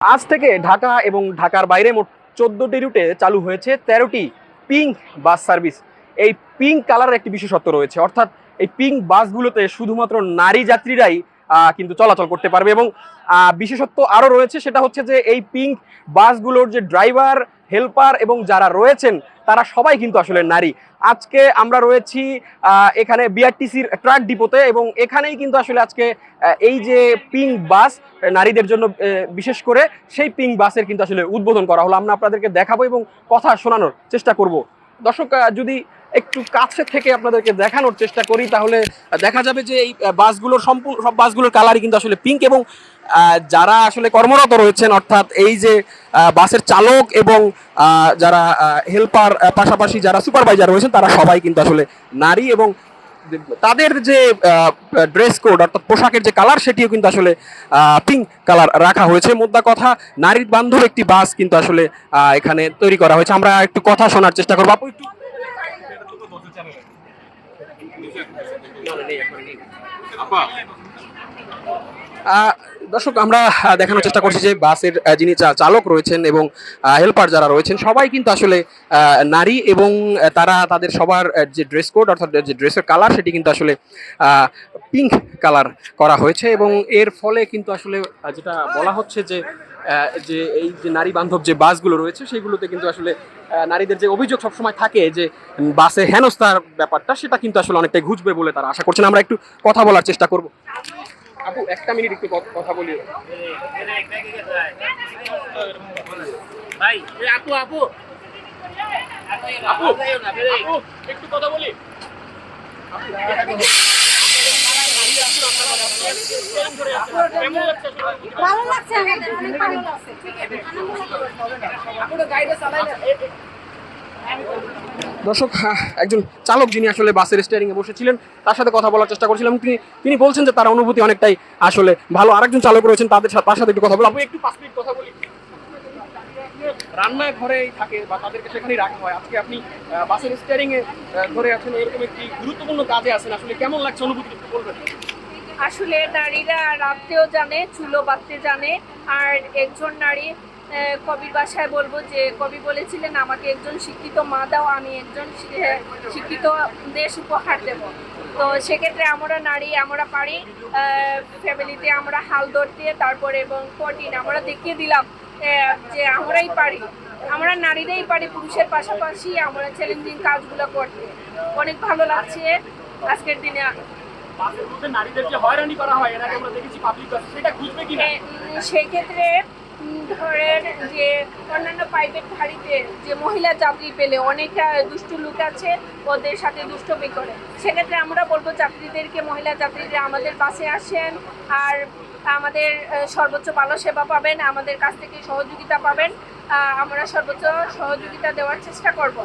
আজ থেকে ঢাকা এবং ঢাকার বাইরে মোট 14টি রুটে চালু হয়েছে 13টি পিঙ্ক বাস সার্ভিস। এই পিঙ্ক কালারের একটি বিশেষত্ব রয়েছে, অর্থাৎ এই পিঙ্ক বাসগুলোতে শুধুমাত্র নারী যাত্রীরাই কিন্তু চলাচল করতে পারবে। এবং বিশেষত্ব আরও রয়েছে, সেটা হচ্ছে যে এই পিঙ্ক বাসগুলোর যে ড্রাইভার, হেল্পার এবং যারা রয়েছেন তারা সবাই কিন্তু আসলে নারী। আজকে আমরা রয়েছি এখানে বিআরটিসির ট্রাক ডিপোতে, এবং এখানেই কিন্তু আসলে আজকে এই যে পিঙ্ক বাস নারীদের জন্য বিশেষ করে সেই পিঙ্ক বাসের কিন্তু আসলে উদ্বোধন করা হলো। আমরা আপনাদেরকে দেখাবো এবং কথা শোনানোর চেষ্টা করব। দর্শক, যদি একটু কাছে থেকে আপনাদেরকে দেখানোর চেষ্টা করি তাহলে দেখা যাবে যে এই বাসগুলোর সম্পূর্ণ সব বাসগুলোর কালারই কিন্তু আসলে পিঙ্ক। এবং যারা আসলে কর্মরত রয়েছেন, অর্থাৎ এই যে বাসের চালক এবং যারা হেল্পার, পাশাপাশি যারা সুপারভাইজার রয়েছেন, তারা সবাই কিন্তু আসলে নারী। এবং তাদের যে ড্রেস কোড অর্থাৎ পোশাকের যে কালার, সেটিও কিন্তু আসলে পিঙ্ক কালার রাখা হয়েছে। মোদ্দা কথা, নারী বান্ধব একটি বাস কিন্তু আসলে এখানে তৈরি করা হয়েছে। আমরা একটু কথা শোনার চেষ্টা করবো। আপু একটু দর্শক, আমরা দেখানোর চেষ্টা করছি যে বাসের যিনি চালক রয়েছেন এবং হেল্পার যারা রয়েছেন সবাই কিন্তু আসলে নারী, এবং তারা তাদের সবার যে ড্রেস কোড অর্থাৎ যে ড্রেসের কালার, সেটি কিন্তু আসলে পিঙ্ক কালার করা হয়েছে। এবং এর ফলে কিন্তু আসলে যেটা বলা হচ্ছে যে যে এই যে নারী বান্ধব যে বাসগুলো রয়েছে সেগুলোতে কিন্তু আসলে নারীদের যে অভিযোগ সবসময় থাকে যে বাসে হেনস্থার ব্যাপারটা, সেটা কিন্তু আসলে অনেকটাই ঘুচবে বলে তারা আশা করছেন। আমরা একটু কথা বলার চেষ্টা করব। আপু, একটা মিনিট একটু কথা বলি। ভাই, আপু আপু আপু আপু একটু কথা বলি। ভালো লাগছে, অনেক ভালো লাগছে। দর্শক, একজন চালক যিনি আসলে বাসের স্টিয়ারিং এ বসেছিলেন, তার সাথে কথা বলার চেষ্টা করছিলাম। তিনি বলছেন যে তার অনুভূতি অনেকটাই আসলে ভালো। আরেকজন চালক রয়েছেন, তার সাথে একটু কথা বলবো। আপনি একটু 5 মিনিট কথা বলি। রান্নাঘরেই থাকে বা তাদেরকে সেখানেই রাখা হয়, আজকে আপনি বাসের স্টিয়ারিং এ ধরে আছেন, এরকম একটি গুরুত্বপূর্ণ কাজে আছেন, আসলে কেমন লাগছে অনুভূতি একটু বলবেন? আসলে নারীরা রাখতেও জানে, চুলো বাঁধতে জানে। আর একজন নারী, কবির ভাষায় বলবো যে কবি বলেছিলেন, আমাকে একজন শিক্ষিত মা দাও, আমি একজন শিক্ষিত দেশ উপহার দেব। তো সেক্ষেত্রে আমরা নারী, আমরা পারি ফ্যামিলিতে আমরা হাল ধরতে, তারপরে এবং কঠিন আমরা দেখিয়ে দিলাম যে আমরাই পারি, আমরা নারীরাই পারি পুরুষের পাশাপাশি আমরা চ্যালেঞ্জিং কাজগুলো করতে। অনেক ভালো লাগছে আজকের দিনে। সেক্ষেত্রে ধরেন যে অন্যান্য প্রাইভেট গাড়িতে যে মহিলা যাত্রী পেলে অনেকটা দুষ্ট লোক আছে, ওদের সাথে দুষ্টমি করে। সেক্ষেত্রে আমরা বলবো যাত্রীদেরকে, মহিলা যাত্রীরা আমাদের বাসে আসেন, আর আমাদের সর্বোচ্চ ভালো সেবা পাবেন, আমাদের কাছ থেকে সহযোগিতা পাবেন। আমরা সর্বোচ্চ সহযোগিতা দেওয়ার চেষ্টা করব।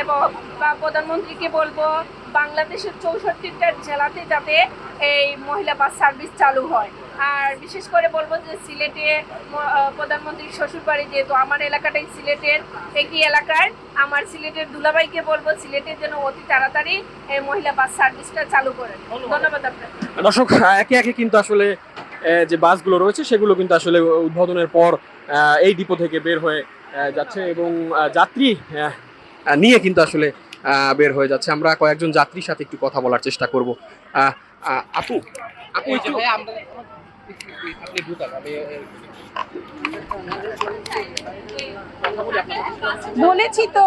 এবং প্রধানমন্ত্রীকে বলবো বাংলাদেশের 64টা জেলাতে যাতে এই মহিলা বাস সার্ভিস চালু হয়। আর বিশেষ করে বলবো যে সিলেটে প্রধানমন্ত্রীর শ্বশুরবাড়ি, যেহেতু আমার এলাকাটাই সিলেটের একই এলাকার, আমার সিলেটের দুলাভাইকে বলবো সিলেটের জন্য অতি তাড়াতাড়ি এই মহিলা বাস সার্ভিসটা চালু করেন। ধন্যবাদ আপনাকে। দর্শক, একে একে কিন্তু আসলে যে বাসগুলো রয়েছে সেগুলো কিন্তু আসলে উদ্বোধনের পর এই ডিপো থেকে বের হয়ে যাচ্ছে এবং যাত্রী নিয়ে কিন্তু আসলে বের হয়ে যাচ্ছে। আমরা কয়েকজন যাত্রীর সাথে একটু কথা বলার চেষ্টা করব। আপু আপু বলেছি তো,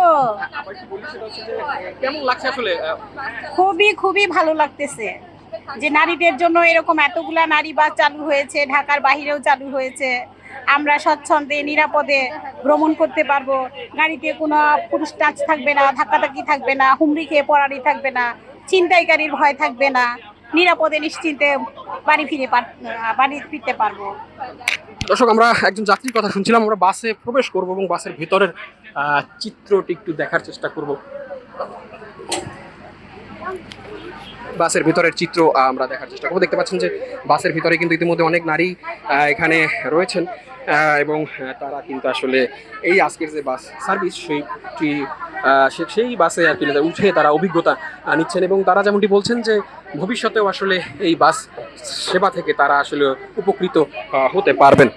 কেমন লাগছে আসলে? খুবই ভালো লাগতেছে যে নারীদের জন্য এরকম এতগুলা নারী বাস চালু হয়েছে, ঢাকার বাহিরেও চালু হয়েছে। আমরা স্বচ্ছন্দে নিরাপদে ভ্রমণ করতে পারবো। গাড়িতে কোনো পুরুষ টাচ থাকবে না, ধাক্কাধাক্কি থাকবে না, হুমড়ি খেয়ে পড়ারি থাকবে না, ছিনতাইকারীর ভয় থাকবে না, নিরাপদে নিশ্চিন্তে বাড়ি ফিরতে পারবো। দর্শক, আমরা একজন যাত্রীর কথা শুনছিলাম। আমরা বাসে প্রবেশ করব এবং বাসের ভিতরের চিত্রটি একটু দেখার চেষ্টা করব। বাসের ভিতরের চিত্র আমরা দেখার চেষ্টা করবো। দেখতে পাচ্ছেন যে বাসের ভিতরে কিন্তু ইতিমধ্যে অনেক নারী এখানে রয়েছেন এবং তারা কিন্তু আসলে এই আজকের যে বাস সার্ভিস সেই বাসে আর কি উঠে তারা অভিজ্ঞতা নিচ্ছেন। এবং তারা যেমনটি বলছেন যে ভবিষ্যতেও আসলে এই বাস সেবা থেকে তারা আসলে উপকৃত হতে পারবেন।